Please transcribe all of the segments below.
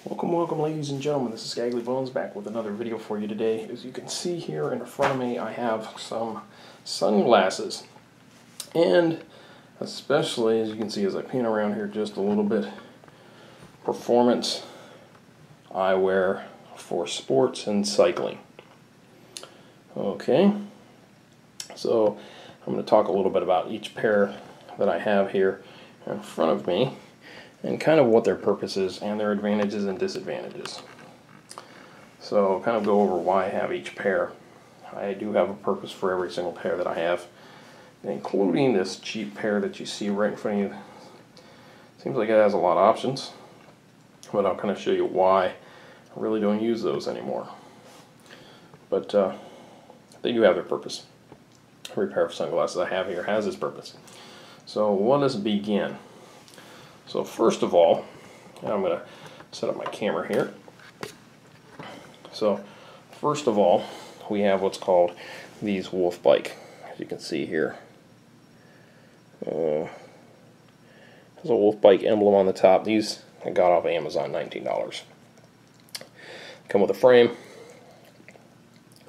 Welcome ladies and gentlemen, this is Skaggly Bones back with another video for you today. As you can see here in front of me, I have some sunglasses. And especially, as you can see as I pan around here just a little bit, performance eyewear for sports and cycling. Okay, so I'm going to talk a little bit about each pair that I have here in front of me, and kind of what their purpose is and their advantages and disadvantages. So kind of go over why I have each pair. I do have a purpose for every single pair that I have, including this cheap pair that you see right in front of you. Seems like it has a lot of options, but I'll kind of show you why I really don't use those anymore. But they do have their purpose. Every pair of sunglasses I have here has its purpose. So let us begin. So first of all, I'm going to set up my camera here. So first of all, we have what's called these wolf bike. As you can see here, there's a wolf bike emblem on the top. These I got off Amazon, $19. Come with a frame,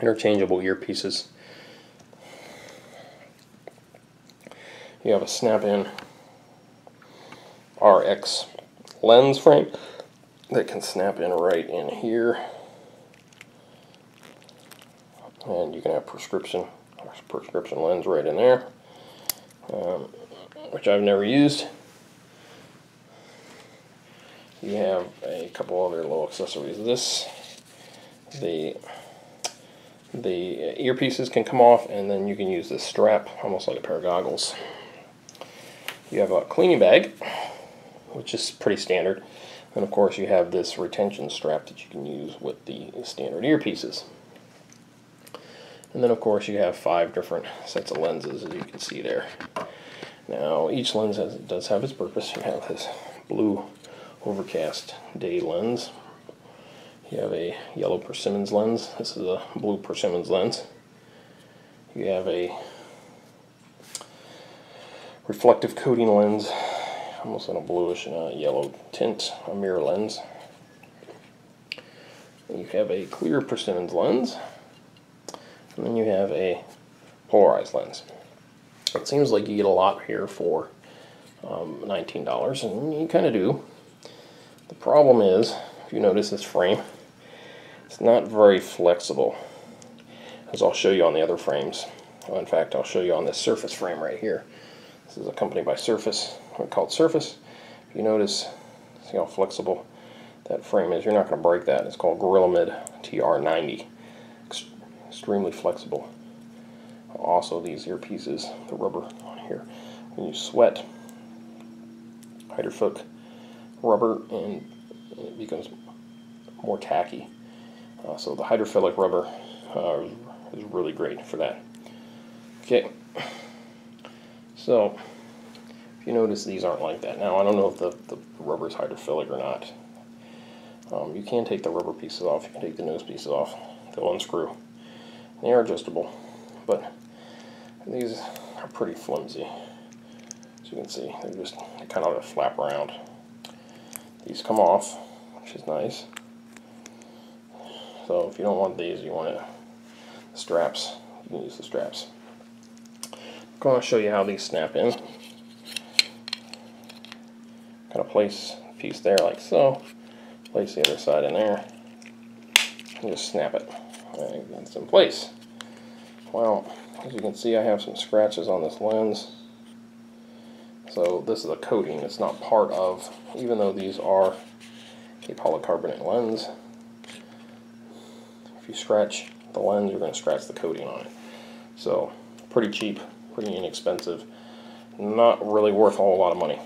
interchangeable earpieces. You have a snap-in RX lens frame that can snap in right in here, and you can have prescription lens right in there, which I've never used. You have a couple other little accessories. The earpieces can come off, and then you can use this strap almost like a pair of goggles. You have a cleaning bag, which is pretty standard. And of course you have this retention strap that you can use with the standard earpieces. And then of course you have 5 different sets of lenses, as you can see there. Now each lens does have its purpose. You have this blue overcast day lens. You have a yellow persimmons lens. This is a blue persimmons lens. You have a reflective coating lens, almost in a bluish yellow tint, a mirror lens. You have a clear persimmons lens, and then you have a polarized lens. It seems like you get a lot here for $19, and you kind of do. The problem is, if you notice this frame, it's not very flexible, as I'll show you on the other frames. Well, in fact, I'll show you on this Serfas frame right here. This is a company by Serfas, called Serfas. If you notice, see how flexible that frame is. You're not going to break that. It's called Grilamid Tr90. Extremely flexible. Also, these earpieces, the rubber on here, when you sweat, hydrophilic rubber, and it becomes more tacky. So the hydrophilic rubber is really great for that. Okay. So, if you notice, these aren't like that. Now, I don't know if the rubber is hydrophilic or not. You can take the rubber pieces off. You can take the nose pieces off. They'll unscrew. They are adjustable, but these are pretty flimsy. As you can see, they kind of flap around. These come off, which is nice. So, if you don't want these, you want the straps. You can use the straps. I'm going to show you how these snap in. Kind of place a piece there like so. Place the other side in there. And just snap it. And it's in place. Well, as you can see, I have some scratches on this lens. So this is a coating. It's not part of, even though these are a polycarbonate lens, if you scratch the lens, you're going to scratch the coating on it. So pretty cheap. Pretty inexpensive, not really worth a whole lot of money.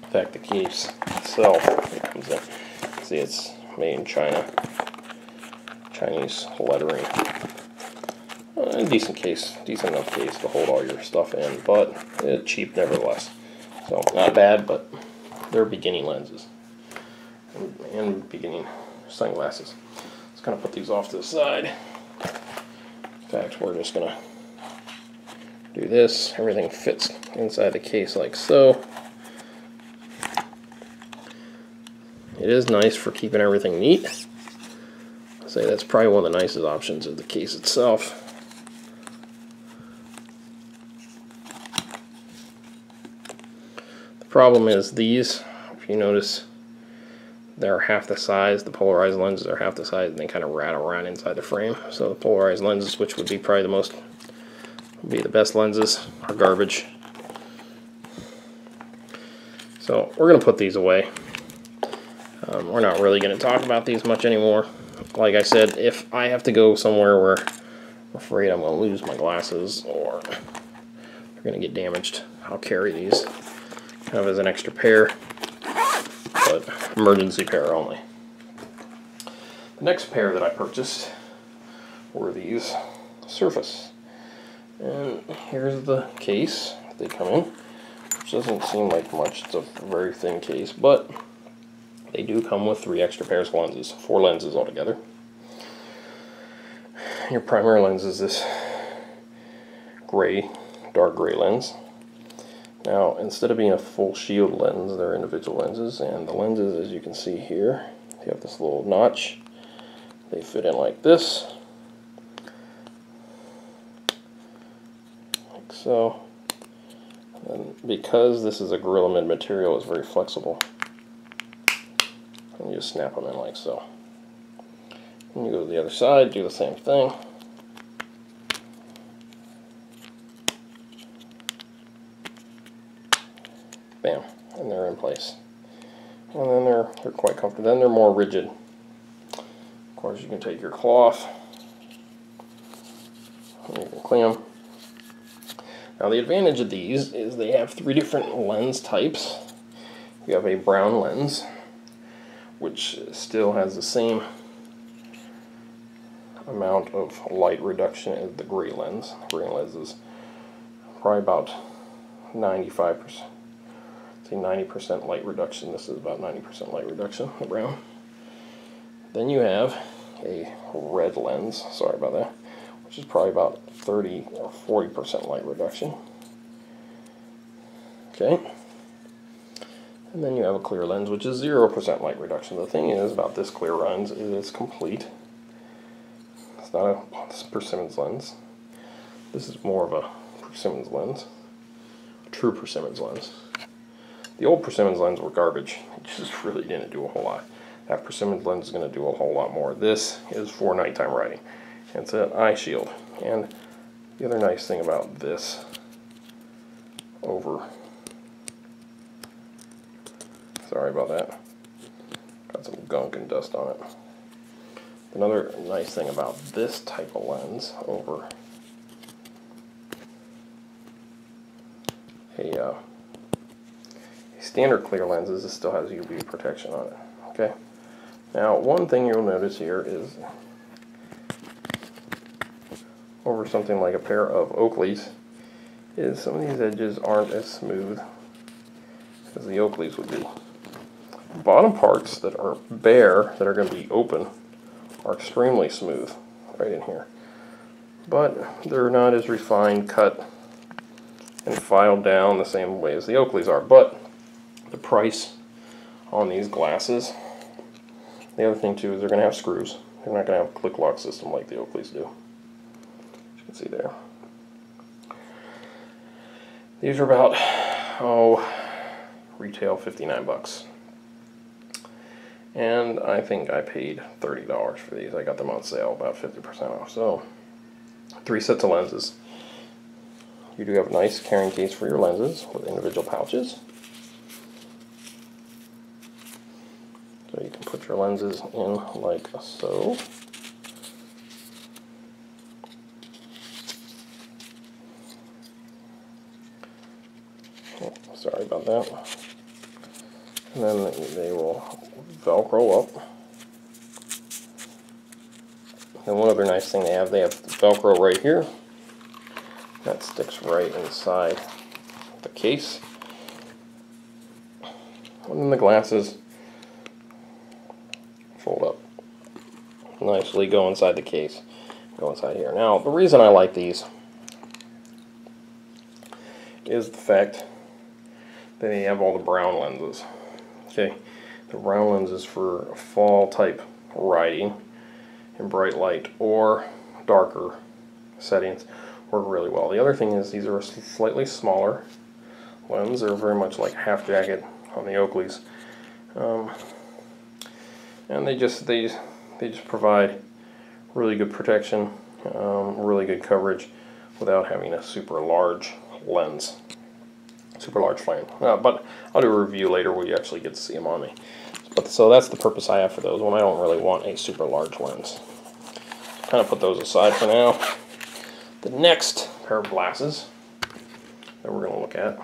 In fact, the case itself, it comes in. See, it's made in China, Chinese lettering. A decent case, decent enough case to hold all your stuff in, but cheap nevertheless. So not bad, but they're beginning lenses and beginning sunglasses. Let's kind of put these off to the side. In fact, we're just gonna do this. Everything fits inside the case like so. It is nice for keeping everything neat. I'd say that's probably one of the nicest options of the case itself. The problem is these, if you notice, they're half the size. The polarized lenses are half the size, and they kind of rattle around inside the frame. So the polarized lenses, which would be probably the best lenses, are garbage. So we're going to put these away. We're not really going to talk about these much anymore. Like I said, if I have to go somewhere where I'm afraid I'm going to lose my glasses or they're going to get damaged, I'll carry these kind of as an extra pair, but emergency pair only. The next pair that I purchased were these Serfas. And here's the case they come in, which doesn't seem like much. It's a very thin case, but they do come with 3 extra pairs of lenses, 4 lenses altogether. Your primary lens is this gray, dark gray lens. Now, instead of being a full shield lens, they're individual lenses, and the lenses, as you can see here, you have this little notch. They fit in like this, like so. And because this is a Grilamid material, it's very flexible. And you just snap them in like so. And you go to the other side, do the same thing. Bam, and they're in place. And then they're quite comfortable. Then they're more rigid. Of course, you can take your cloth and you can clean them. Now, the advantage of these is they have 3 different lens types. You have a brown lens, which still has the same amount of light reduction as the gray lens. The gray lens is probably about 95%. Say 90% light reduction. This is about 90% light reduction, the brown. Then you have a red lens, sorry about that, which is probably about 30 or 40% light reduction. Okay. And then you have a clear lens, which is 0% light reduction. The thing is about this clear lens is it's complete. It's not a persimmons lens. This is more of a persimmons lens, a true persimmons lens. The old persimmons lens were garbage. It just really didn't do a whole lot. That persimmons lens is going to do a whole lot more. This is for nighttime writing. It's an eye shield. And the other nice thing about this sorry about that, got some gunk and dust on it. Another nice thing about this type of lens over a standard clear lens is it still has UV protection on it. Okay. Now, one thing you'll notice here is over something like a pair of Oakleys is some of these edges aren't as smooth as the Oakleys would be. The bottom parts that are bare, that are going to be open, are extremely smooth right in here. But they're not as refined, cut, and filed down the same way as the Oakleys are. But the price on these glasses, the other thing too is they're going to have screws. They're not going to have a click lock system like the Oakleys do. As you can see there. These are about, retail $59. And I think I paid $30 for these. I got them on sale, about 50% off. So, 3 sets of lenses. You do have a nice carrying case for your lenses with individual pouches. So you can put your lenses in like so. Oh, sorry about that. And then they will Velcro up. And one other nice thing they have Velcro right here. That sticks right inside the case. And then the glasses fold up nicely, go inside the case, go inside here. Now, the reason I like these is the fact that they have all the brown lenses. Okay, The round lenses for fall type writing in bright light or darker settings work really well. The other thing is these are a slightly smaller lens. They're very much like half jacket on the Oakleys, and they just provide really good protection, really good coverage without having a super large lens, super large frame. But I'll do a review later where you actually get to see them on me. But so that's the purpose I have for those when I don't really want a super large lens. Kind of put those aside for now. The next pair of glasses that we're going to look at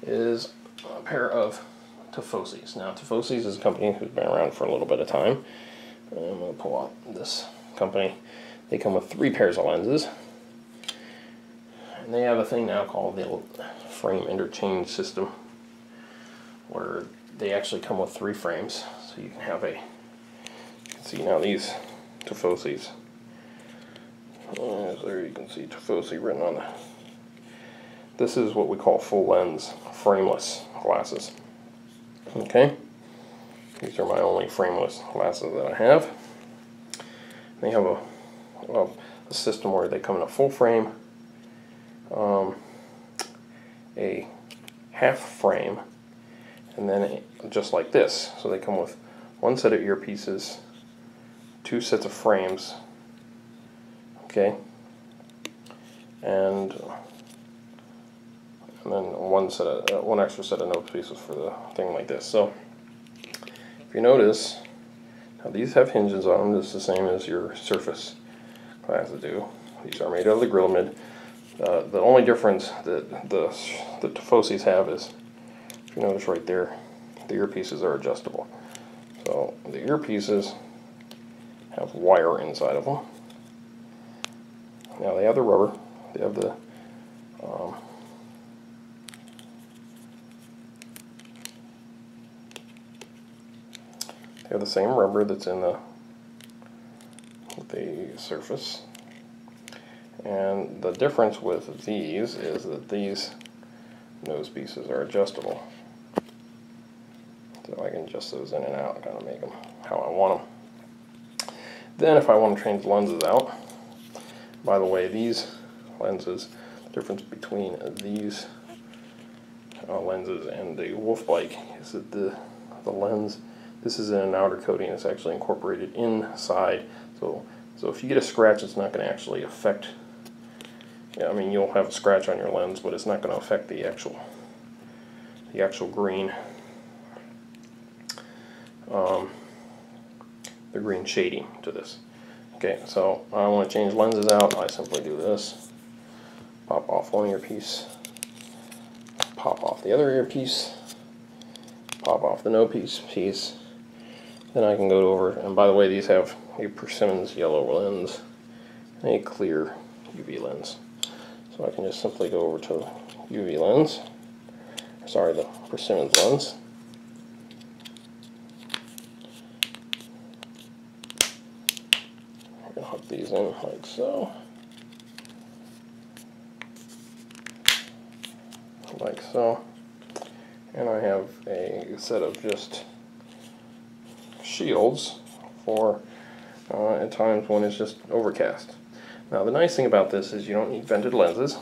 is a pair of Tifosis. Now, Tifosis is a company who's been around for a little bit of time. I'm going to pull out this company. They come with 3 pairs of lenses. And they have a thing now called the frame interchange system, where they actually come with 3 frames. So you can have you can see now these Tifosis. There you can see Tifosi written on the. This is what we call full lens frameless glasses. Okay, these are my only frameless glasses that I have. They have a system where they come in a full frame, a half frame, and then just like this. So they come with 1 set of earpieces, 2 sets of frames, okay, and then one extra set of nose pieces for the thing like this. So if you notice, now these have hinges on them, just the same as your Serfas glasses do. These are made out of the Grilamid. The only difference that the Tifosis have is, if you notice right there, the earpieces are adjustable. So the earpieces have wire inside of them. Now they have the rubber. They have the same rubber that's in the Serfas. And the difference with these is that these nose pieces are adjustable. So I can adjust those in and out and kind of make them how I want them. Then if I want to change the lenses out, by the way, these lenses, the difference between these lenses and the Wolf Bike is that the lens, this is in an outer coating, it's actually incorporated inside. So if you get a scratch, it's not going to actually affect. Yeah, I mean, you'll have a scratch on your lens, but it's not going to affect the actual green, the green shading to this. Okay, so I want to change lenses out. I simply do this: pop off one earpiece, pop off the other earpiece, pop off the nose piece. Then I can go over, and by the way, these have a Persimmons yellow lens and a clear UV lens. So I can just simply go over to UV lens, sorry, the Persimmons lens. I'm going to hook these in like so. Like so. And I have a set of just shields for at times when it's just overcast. Now the nice thing about this is you don't need vented lenses,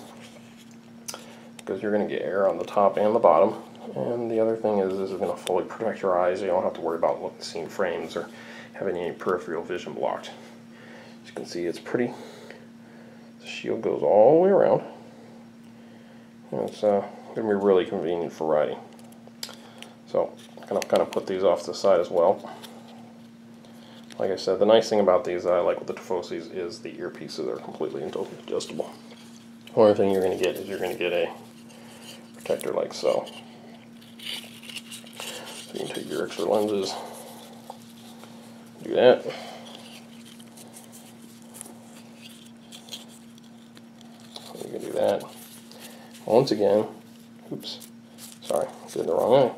because you're going to get air on the top and the bottom. And the other thing is this is going to fully protect your eyes. You don't have to worry about seeing frames or having any peripheral vision blocked. As you can see, it's pretty. The shield goes all the way around. And it's going to be really convenient for riding. So I'm going to kind of put these off to the side as well. Like I said, the nice thing about these that I like with the Tifosis is the earpieces are completely and totally adjustable. The only thing you're going to get is you're going to get a protector like so. So you can take your extra lenses, do that. You can do that. Once again, oops, sorry, did it the wrong way.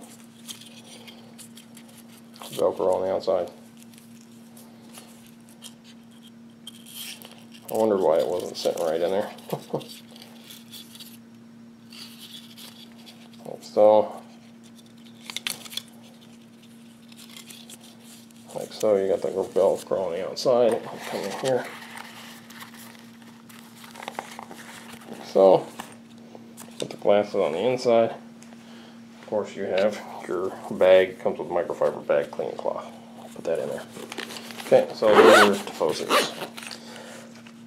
Velcro on the outside. I wondered why it wasn't sitting right in there. So, like so. You got the Velcro on the outside. Come in here. So, put the glasses on the inside. Of course, you have your bag. It comes with a microfiber bag cleaning cloth. Put that in there. Okay, so these are Tifosis.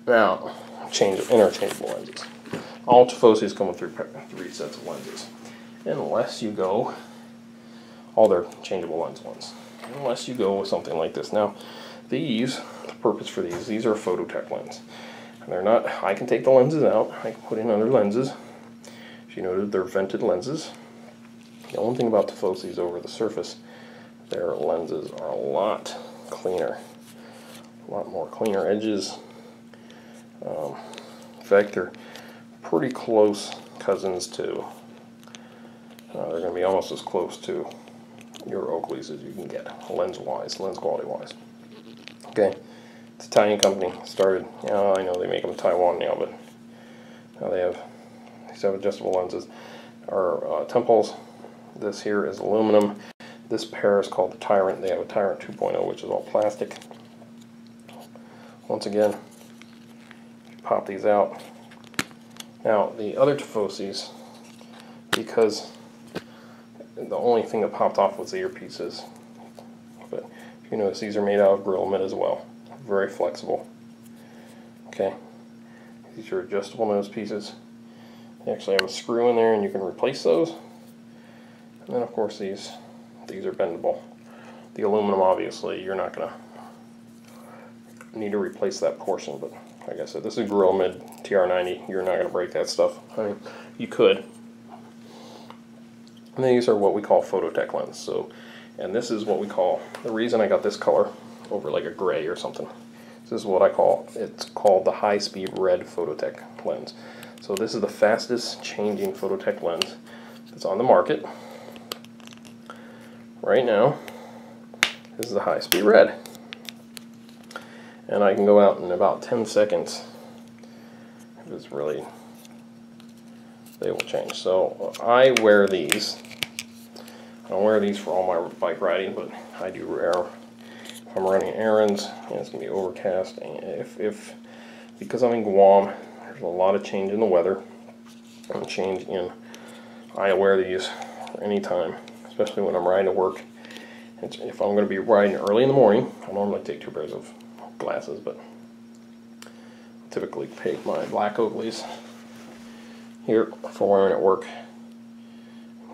Now, interchangeable lenses. All Tifosis come with three sets of lenses, unless you go, all their changeable lens ones, unless you go with something like this. Now, these, the purpose for these are a phototech lens. And they're not, I can take the lenses out, I can put in other lenses. As you noted, they're vented lenses. The only thing about Tifosis over the Serfas, their lenses are a lot cleaner. A lot more cleaner edges. In fact, they're pretty close cousins to, they're going to be almost as close to your Oakleys as you can get, lens-wise, lens quality-wise. Okay, it's an Italian company, started, I know they make them in Taiwan now, but now they have adjustable lenses. Our temples, this here is aluminum. This pair is called the Tyrant. They have a Tyrant 2.0, which is all plastic. Once again, pop these out. Now, the other Tifosis, because the only thing that popped off was the earpieces. But if you notice, these are made out of Grilamid as well. Very flexible. Okay. These are adjustable nose pieces. They actually have a screw in there and you can replace those. And then of course these are bendable. The aluminum, obviously, you're not going to need to replace that portion, but like I said, this is Grilamid Tr90. You're not going to break that stuff. I mean, you could. And these are what we call phototech lens. So, and this is what we call, the reason I got this color over like a gray or something, this is what I call, it's called the high-speed red phototech lens. So this is the fastest changing phototech lens that's on the market right now. This is the high-speed red. And I can go out in about 10 seconds. If it's really, they will change. So I wear these. I don't wear these for all my bike riding, but I do wear, if I'm running errands and it's going to be overcast, and if because I'm in Guam, there's a lot of change in the weather and change in, I wear these for any time, especially when I'm riding to work. If I'm going to be riding early in the morning, I normally take 2 pairs of glasses, but I typically take my black Oakleys here for wearing at work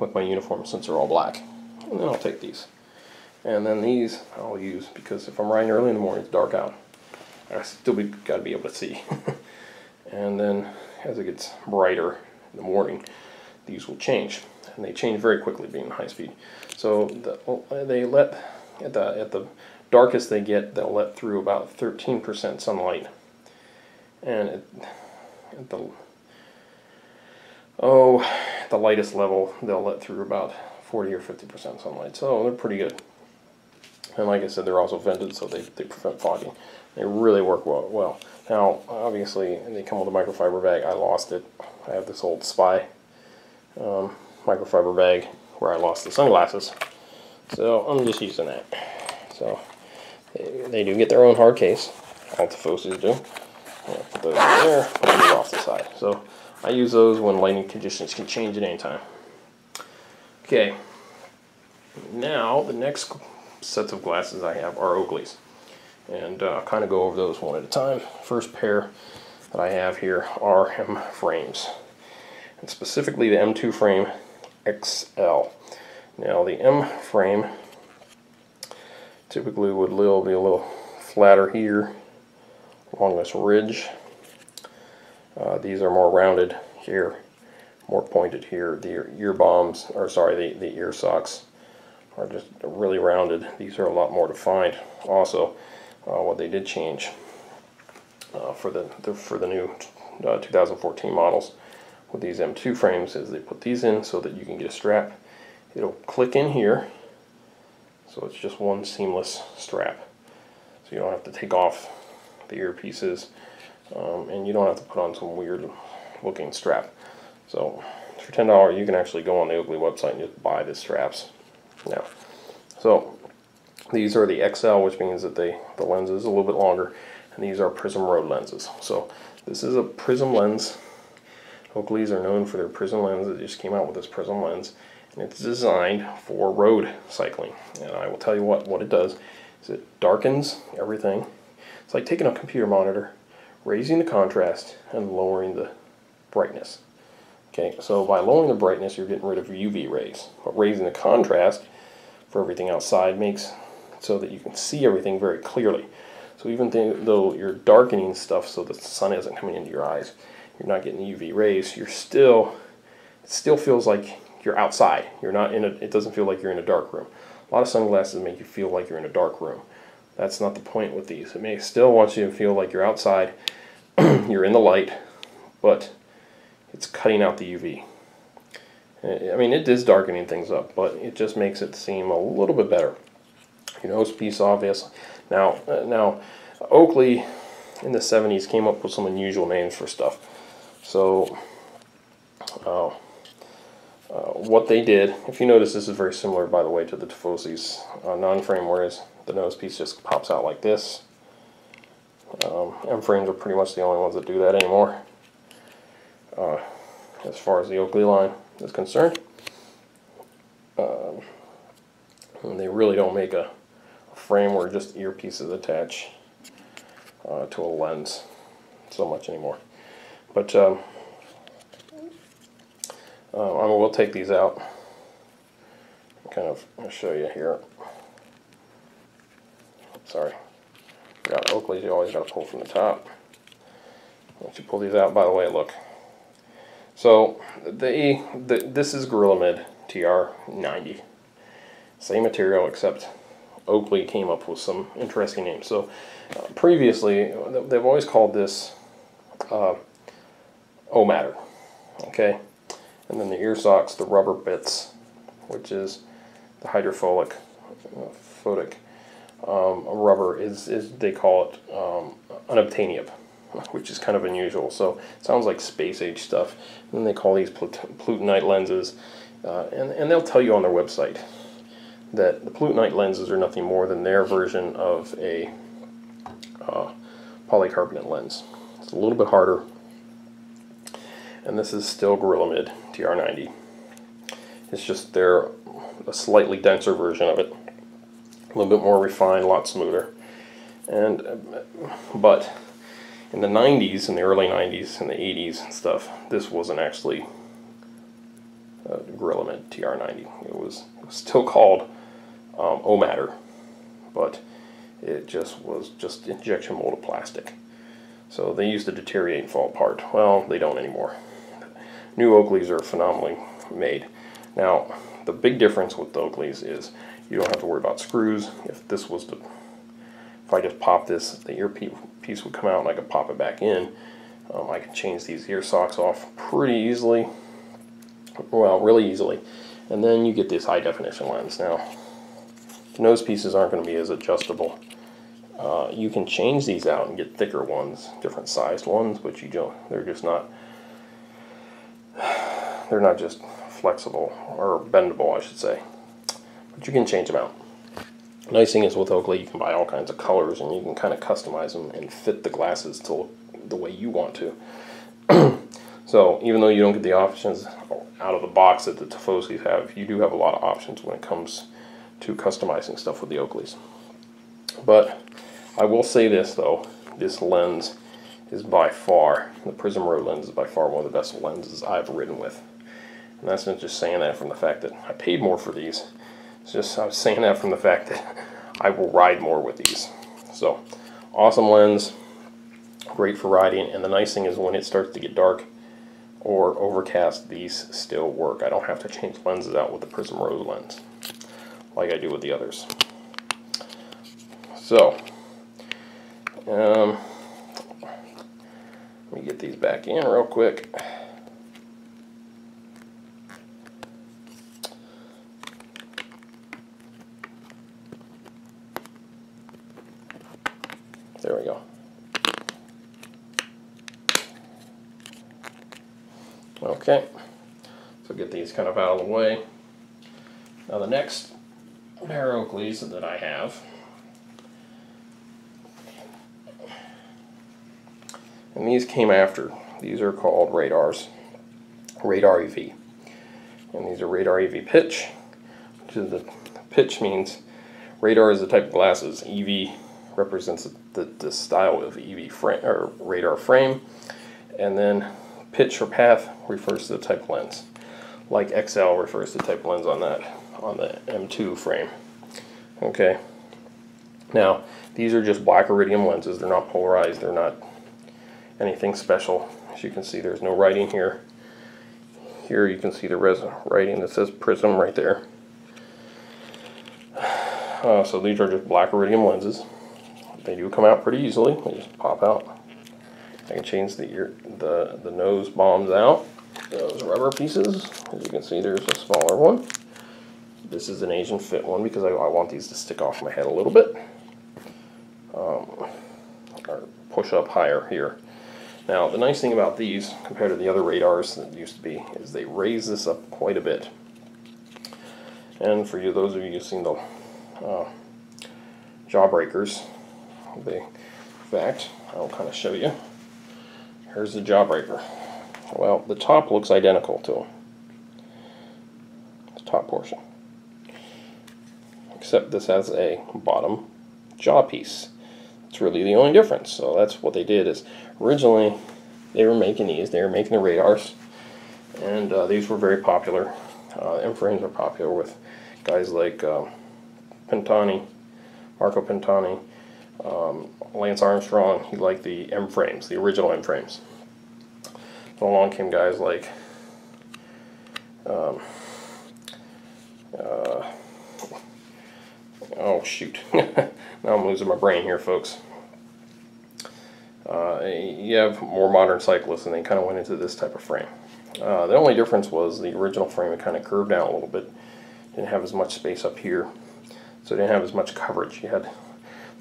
with my uniform since they're all black. And then I'll take these. And then these I'll use because if I'm riding early in the morning, it's dark out. I still got to be able to see. And then as it gets brighter in the morning, these will change. And they change very quickly being high speed. So they let, at the darkest they get, they'll let through about 13% sunlight. And at the lightest level, they'll let through about 40 or 50% sunlight. So they're pretty good. And like I said, they're also vented, so they prevent fogging. They really work well. Now, obviously, they come with a microfiber bag. I lost it. I have this old Spy microfiber bag where I lost the sunglasses. So I'm just using that. So they do get their own hard case. All Tifosis do. Put those in there, put these off the side. So I use those when lighting conditions can change at any time. Okay, now the next sets of glasses I have are Oakleys. And I'll kind of go over those one at a time. First pair that I have here are M frames. And specifically the M2 frame XL. Now the M frame typically would be a little flatter here along this ridge. These are more rounded here, more pointed here. The ear bombs, or sorry, the ear socks are just really rounded. These are a lot more defined. Also, what they did change for the new 2014 models with these M2 frames is they put these in so that you can get a strap. It'll click in here, so it's just one seamless strap. So you don't have to take off the earpieces, and you don't have to put on some weird looking strap. So for $10 you can actually go on the Oakley website and just buy the straps now. So These are the XL, which means that the lens is a little bit longer, and these are Prism Road lenses. So this is a Prism lens. Oakleys are known for their Prism lens. They just came out with this Prism lens, and it's designed for road cycling. And I will tell you what it does is it darkens everything. It's like taking a computer monitor, raising the contrast, and lowering the brightness. Okay, so by lowering the brightness, you're getting rid of UV rays, but raising the contrast for everything outside makes so that you can see everything very clearly. So even though you're darkening stuff so that the sun isn't coming into your eyes, you're not getting UV rays, it still feels like you're outside. You're not in it doesn't feel like you're in a dark room. A lot of sunglasses make you feel like you're in a dark room. That's not the point with these. It still wants you to feel like you're outside, you're in the light, but it's cutting out the UV. I mean, it is darkening things up, but it just makes it seem a little bit better. Your nose piece, obvious. Now, Oakley in the 70s came up with some unusual names for stuff. So, what they did, if you notice, this is very similar, by the way, to the Tifosi's non-frame, whereas the nose piece just pops out like this. M-frames are pretty much the only ones that do that anymore, as far as the Oakley line is concerned. And they really don't make a frame where just earpieces attach to a lens so much anymore. But I will take these out and kind of show you here. Sorry. Got Oakley's, you always got to pull from the top. Once you pull these out, by the way, look. So this is Grilamid Tr90. Same material, except Oakley came up with some interesting names. So previously, they've always called this O-matter, okay? And then the ear socks, the rubber bits, which is the hydrophilic, photic rubber, is they call it unobtainium, which is kind of unusual. So it sounds like space age stuff. And then they call these Plutonite lenses, and they'll tell you on their website that the Plutonite lenses are nothing more than their version of a polycarbonate lens. It's a little bit harder, and this is still Grilamid Tr90. It's just they're a slightly denser version of it, a little bit more refined, a lot smoother. And but in the 90s, in the early 90s, and the 80s and stuff, this wasn't actually Grilamid Tr90. It was still called O-matter, but it just was just injection molded plastic. So they used to deteriorate and fall apart. Well, they don't anymore. New Oakleys are phenomenally made. Now, the big difference with the Oakleys is you don't have to worry about screws. If I just pop this, the earpiece would come out and I could pop it back in. I can change these ear socks off pretty easily. Well, really easily. And then you get this high definition lens. Now, the nose pieces aren't going to be as adjustable. You can change these out and get thicker ones, different sized ones, but you don't. They're just not. They're not just flexible or bendable, I should say. But you can change them out. Nice thing is with Oakley, you can buy all kinds of colors and you can kind of customize them and fit the glasses to look the way you want to. So even though you don't get the options out of the box that the Tifosis have, you do have a lot of options when it comes to customizing stuff with the Oakleys. But I will say this though, this lens is by far, the Prism Road lens is by far one of the best lenses I've ridden with. And that's not just saying that from the fact that I paid more for these. It's just I'm saying that from the fact that I will ride more with these. So, awesome lens, great for riding, and the nice thing is when it starts to get dark or overcast, these still work. I don't have to change lenses out with the Prism Road lens like I do with the others. So, let me get these back in real quick. There we go. Okay, so get these kind of out of the way. Now the next pair of Oakleys that I have. And these came after. These are called Radar EV. And these are Radar EV pitch, which is the pitch means radar is the type of glasses. EV represents the style of EV frame or radar frame, and then pitch or path refers to the type of lens. Like XL refers to the type of lens on the M2 frame. Okay. Now these are just black iridium lenses. They're not polarized. They're not anything special. As you can see, there's no writing here. Here you can see the writing that says Prism right there. So these are just black iridium lenses. They do come out pretty easily. They just pop out. I can change the nose bombs out. Those rubber pieces. As you can see, there's a smaller one. This is an Asian fit one because I want these to stick off my head a little bit. Or push up higher here. Now, the nice thing about these, compared to the other radars that used to be, is they raise this up quite a bit. And for you, those of you who've seen the Jawbreakers, in fact, I'll kind of show you. Here's the Jawbreaker. Well, the top looks identical to them. The top portion. Except this has a bottom jaw piece. It's really the only difference. So that's what they did. Is originally they were making these. They were making the radars, and these were very popular. M frames are popular with guys like Pintani, Marco Pintani, Lance Armstrong. He liked the M frames, the original M frames. So along came guys like oh shoot. Now I'm losing my brain here, folks. You have more modern cyclists, and they kind of went into this type of frame. The only difference was the original frame, it kind of curved down a little bit. Didn't have as much space up here, so it didn't have as much coverage. You had the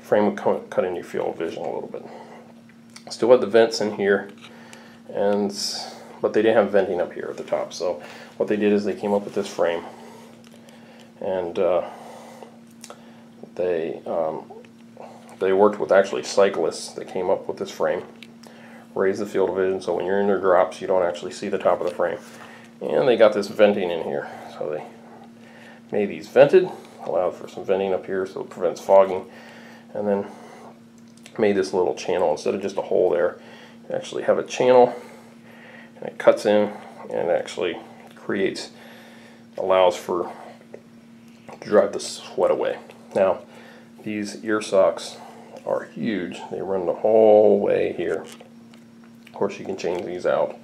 frame would cut in your field of vision a little bit. Still had the vents in here, but they didn't have venting up here at the top. So what they did is they came up with this frame, and they worked with actually cyclists that came up with this frame, raised the field of vision so when you're in your drops you don't actually see the top of the frame. And they got this venting in here, so they made these vented, allowed for some venting up here so it prevents fogging, and then made this little channel instead of just a hole there. You actually have a channel, and it cuts in and actually allows for to drive the sweat away. Now these ear socks are huge. They run the whole way here. Of course you can change these out.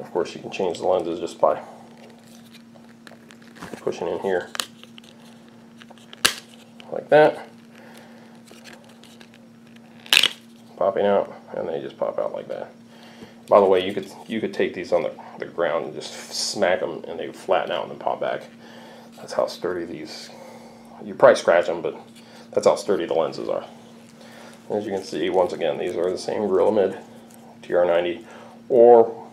Of course you can change the lenses just by pushing in here like that, popping out, and they just pop out like that. By the way, you could take these on the ground and just smack them and they flatten out and then pop back. That's how sturdy these. You probably scratch them, but that's how sturdy the lenses are. As you can see, once again, these are the same Grilamid Tr90 or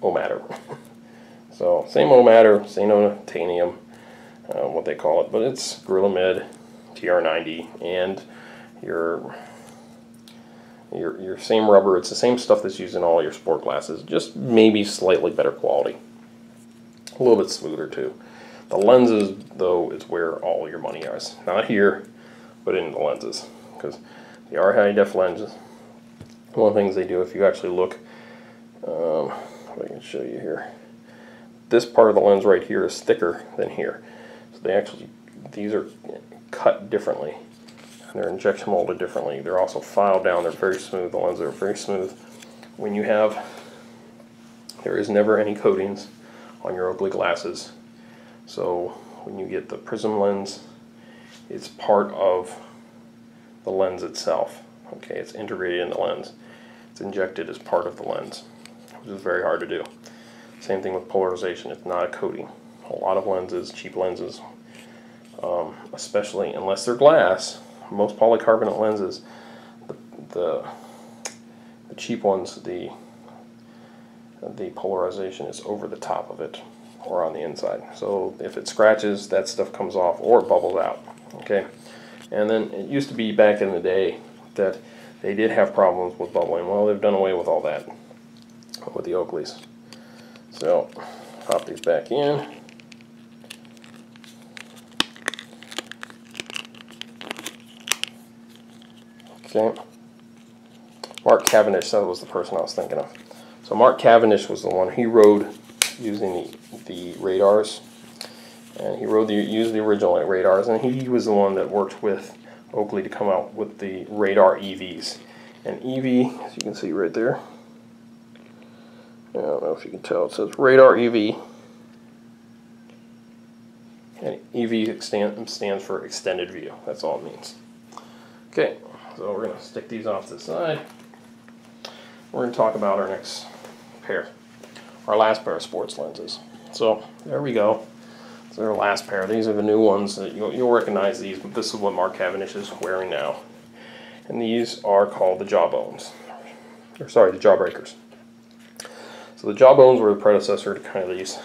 O-Matter. So same O-Matter, same titanium, what they call it, but it's Grilamid Tr90, and your same rubber. It's the same stuff that's used in all your sport glasses, just maybe slightly better quality, a little bit smoother too. The lenses, though, is where all your money is. Not here, but in the lenses, because they are high-def lenses. One of the things they do, if you actually look, if I can show you here, this part of the lens right here is thicker than here. So these are cut differently, and they're injection molded differently. They're also filed down. They're very smooth. The lenses are very smooth. When you there is never any coatings on your Oakley glasses. So when you get the Prism lens, it's part of the lens itself. Okay, it's integrated in the lens. It's injected as part of the lens, which is very hard to do. Same thing with polarization. It's not a coating. A lot of lenses, cheap lenses, especially unless they're glass, most polycarbonate lenses, the cheap ones, the polarization is over the top of it. or on the inside. So if it scratches, that stuff comes off or it bubbles out. Okay, and then it used to be back in the day that they did have problems with bubbling. Well, they've done away with all that with the Oakleys. So pop these back in. Okay. Mark Cavendish, that was the person I was thinking of. So Mark Cavendish was the one, he rode using the radars, and he used the original radars, and he was the one that worked with Oakley to come out with the radar EVs. And EV, as you can see right there, I don't know if you can tell, it says radar EV, and EV stands for extended view. That's all it means. Okay, so we're going to stick these off to the side. We're going to talk about our next pair, our last pair of sports lenses. So there we go. So our last pair. These are the new ones that you'll recognize these, but this is what Mark Cavendish is wearing now. And these are called the Jawbones, or sorry, the Jawbreakers. So the Jawbones were the predecessor to kind of these.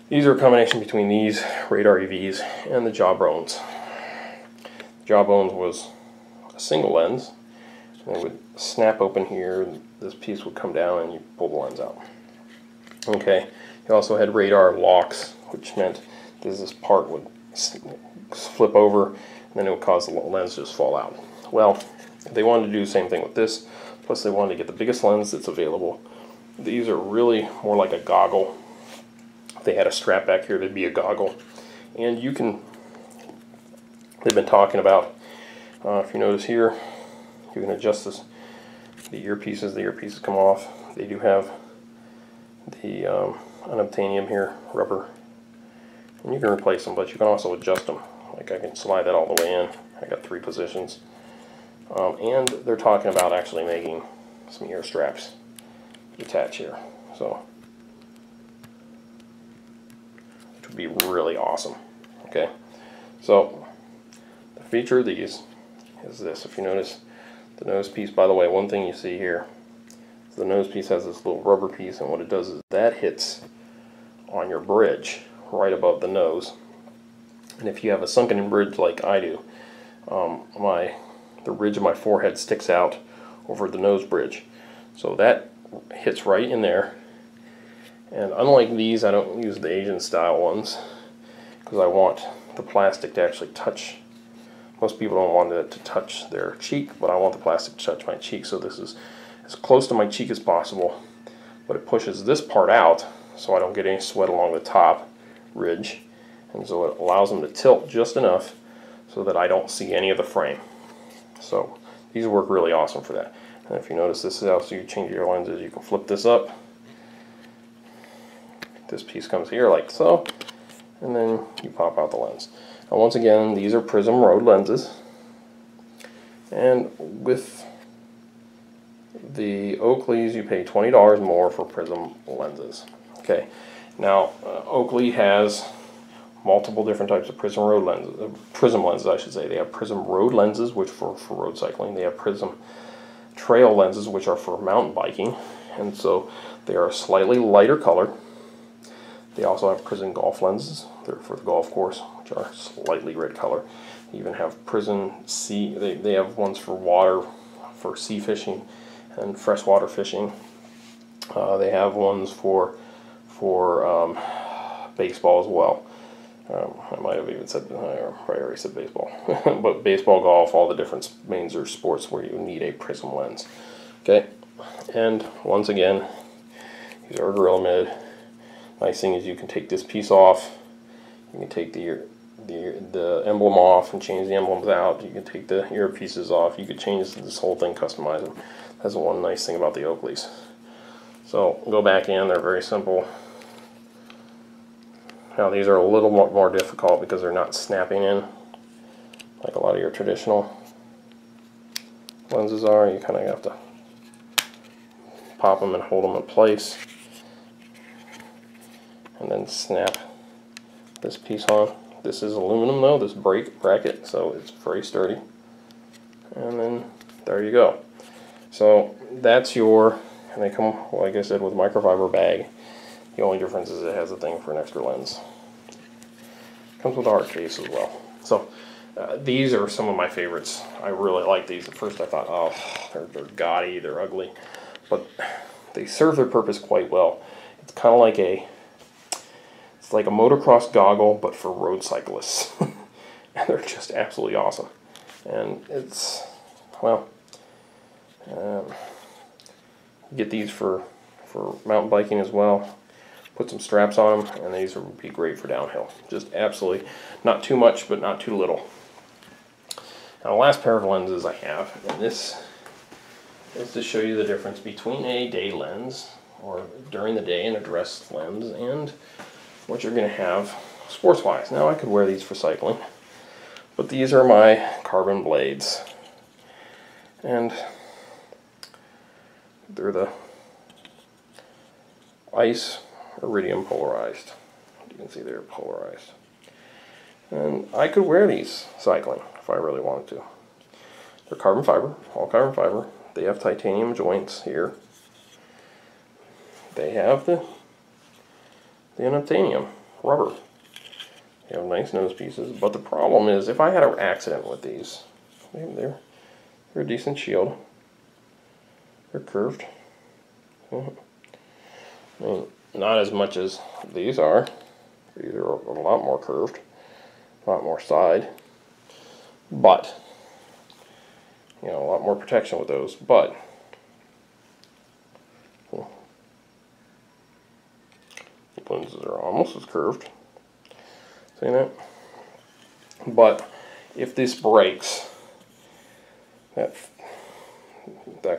These are a combination between these radar EVs and the Jawbones. Jawbones was a single lens, and it would snap open here, and this piece would come down and you pull the lens out. Okay, you also had radar locks, which meant this part would flip over and then it would cause the lens to just fall out. Well, they wanted to do the same thing with this, plus they wanted to get the biggest lens that's available. These are really more like a goggle. If they had a strap back here, they'd be a goggle. And you can, they've been talking about, if you notice here, you can adjust this, the earpieces come off. They do have the unobtainium here, rubber, and you can replace them, but you can also adjust them. Like I can slide that all the way in. I got 3 positions. And they're talking about actually making some ear straps to attach here. So, which would be really awesome. Okay, so the feature of these is this. If you notice the nose piece, by the way, one thing you see here, the nose piece has this little rubber piece, and what it does is that hits on your bridge right above the nose. And if you have a sunken in bridge like I do, the ridge of my forehead sticks out over the nose bridge. So that hits right in there. And unlike these, I don't use the Asian style ones because I want the plastic to actually touch. Most people don't want it to touch their cheek, but I want the plastic to touch my cheek. So this is as close to my cheek as possible, but it pushes this part out so I don't get any sweat along the top ridge, and so it allows them to tilt just enough so that I don't see any of the frame. So these work really awesome for that. And if you notice, this is how you change your lenses. You can flip this up. This piece comes here like so, and then you pop out the lens. Now once again, these are Prism lenses, and with the Oakleys you pay $20 more for Prism lenses. Okay, now Oakley has multiple different types of Prism lenses, I should say. They have Prism road lenses, which for road cycling. They have Prism trail lenses, which are for mountain biking, and so they are a slightly lighter color. They also have Prism golf lenses. They're for the golf course, which are slightly red color. They even have Prism sea. They have ones for water, for sea fishing and freshwater fishing. They have ones for baseball as well. I might have even said, I already said baseball, but baseball, golf, all the different major sports where you need a Prism lens. Okay, and once again, these are Grilamid. Nice thing is you can take this piece off. You can take the emblem off and change the emblems out. You can take the earpieces off. You could change this whole thing, customize them. That's one nice thing about the Oakleys. So go back in. They're very simple. Now these are a little more difficult because they're not snapping in like a lot of your traditional lenses are. You kind of have to pop them and hold them in place, and then snap this piece on. This is aluminum though, this bracket, so it's very sturdy. And then there you go. So that's your, and they come, like I said, with microfiber bag. The only difference is it has a thing for an extra lens. Comes with a hard case as well. So these are some of my favorites. I really like these. At first I thought, oh, they're gaudy, they're ugly, but they serve their purpose quite well. It's kind of like it's like a motocross goggle, but for road cyclists. And they're just absolutely awesome. And it's, well, you get these for mountain biking as well. Put some straps on them, and these would be great for downhill. Just absolutely, not too much, but not too little. Now, the last pair of lenses I have, and this is to show you the difference between a day lens, or during the day, and a dress lens, and what you're going to have sports-wise. Now, I could wear these for cycling, but these are my carbon blades, and they're the ice iridium polarized. You can see they're polarized, and I could wear these cycling if I really wanted to. They're carbon fiber, all carbon fiber. They have titanium joints here. They have the titanium rubber. They have nice nose pieces, but the problem is if I had an accident with these, they're a decent shield. They're curved. I mean, not as much as these are. These are a lot more curved, a lot more side, but you know, a lot more protection with those. But the lenses are almost as curved. See that? But if this breaks, that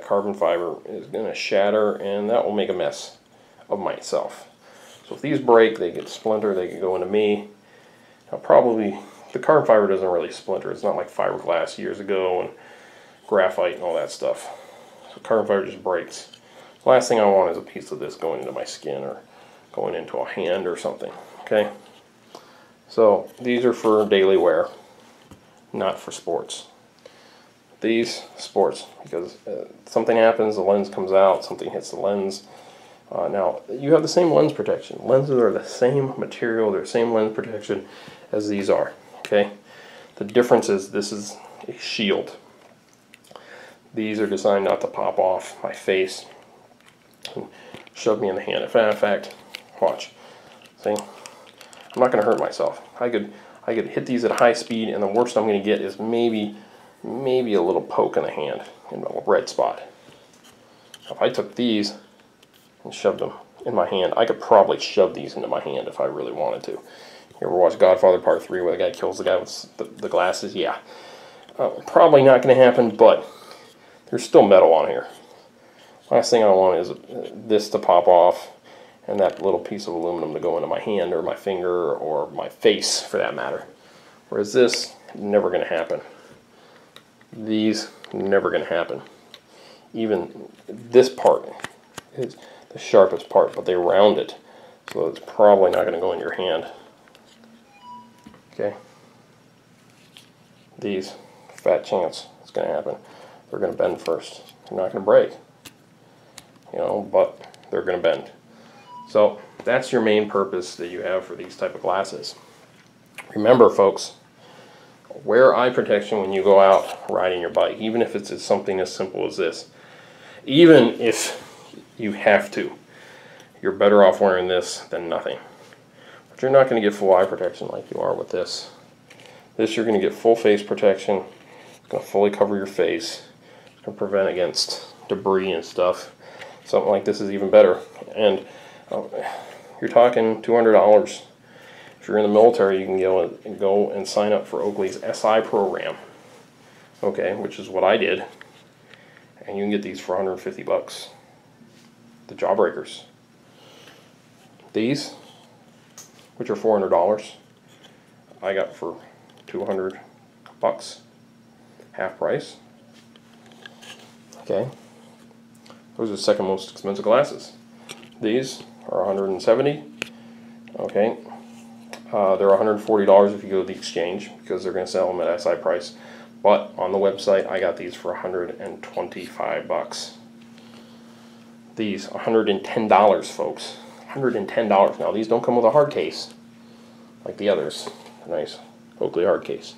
carbon fiber is going to shatter, and that will make a mess of myself. So if these break, they get splintered, they can go into me. Now probably, the carbon fiber doesn't really splinter. It's not like fiberglass years ago and graphite and all that stuff. So carbon fiber just breaks. The last thing I want is a piece of this going into my skin or going into a hand or something. Okay? So these are for daily wear, not for sports. These, sports, because something happens, the lens comes out, something hits the lens. Now, you have the same lens protection. Lenses are the same material, they're the same lens protection as these are. Okay? The difference is this is a shield. These are designed not to pop off my face and shove me in the hand. In fact, watch. See? I'm not going to hurt myself. I could hit these at high speed, and the worst I'm going to get is maybe a little poke in the hand, in a red spot. If I took these and shoved them in my hand, I could probably shove these into my hand if I really wanted to. You ever watch Godfather Part 3 where the guy kills the guy with the glasses? Yeah. Probably not going to happen, but there's still metal on here. Last thing I want is this to pop off and that little piece of aluminum to go into my hand or my finger or my face for that matter. Whereas this, never going to happen. These, never going to happen. Even this part is the sharpest part, but they round it, so it's probably not going to go in your hand. Okay? These, fat chance it's going to happen. They're going to bend first. They're not going to break. You know, but they're going to bend. So that's your main purpose that you have for these type of glasses. Remember, folks, wear eye protection when you go out riding your bike, even if it's something as simple as this. Even if you have to, you're better off wearing this than nothing. But you're not going to get full eye protection like you are with this. This you're going to get full face protection. It's going to fully cover your face. It's going to prevent against debris and stuff. Something like this is even better. And you're talking $200. If you're in the military, you can go and sign up for Oakley's SI program. Okay, which is what I did. And you can get these for 150 bucks. The Jawbreakers. These, which are $400, I got for 200 bucks. Half price. Okay. Those are the second most expensive glasses. These are 170. Okay. They're $140 if you go to the exchange because they're going to sell them at SI price. But on the website, I got these for 125 bucks. These $110, folks. $110. Now these don't come with a hard case like the others. Nice Oakley hard case.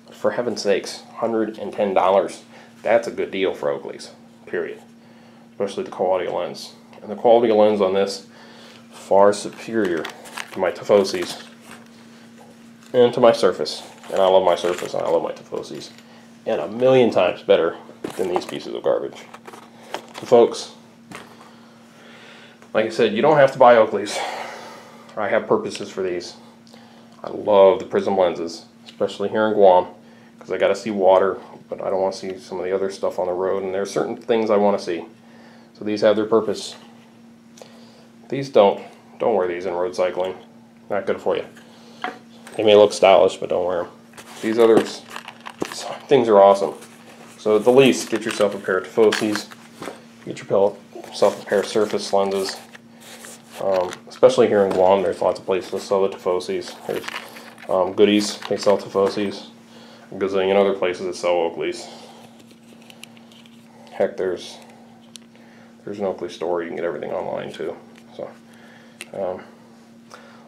But for heaven's sakes, $110. That's a good deal for Oakleys, period. Especially the quality of lens. And the quality of lens on this, far superior to my Tifosis and to my Serfas. And I love my Serfas and I love my Tifosis. And a million times better than these pieces of garbage. So folks, like I said, you don't have to buy Oakleys. I have purposes for these. I love the Prism lenses, especially here in Guam, because I got to see water, but I don't want to see some of the other stuff on the road, and there are certain things I want to see. So these have their purpose. These don't wear these in road cycling. Not good for you. They may look stylish, but don't wear them. These others, things are awesome. So at the least, get yourself a pair of Tifosis. Get yourself a pair of Serfas lenses. Especially here in Guam, there's lots of places that sell the Tifosis. There's Goodies, they sell Tifosis. A gazillion other places that sell Oakleys. Heck, there's an Oakley store. You can get everything online too. So,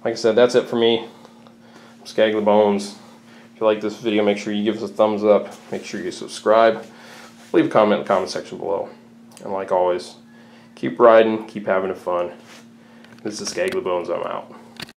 like I said, that's it for me. Skag the Bones. If you like this video, make sure you give us a thumbs up. Make sure you subscribe. Leave a comment in the comment section below. And like always, keep riding, keep having fun. This is Skag the Bones. I'm out.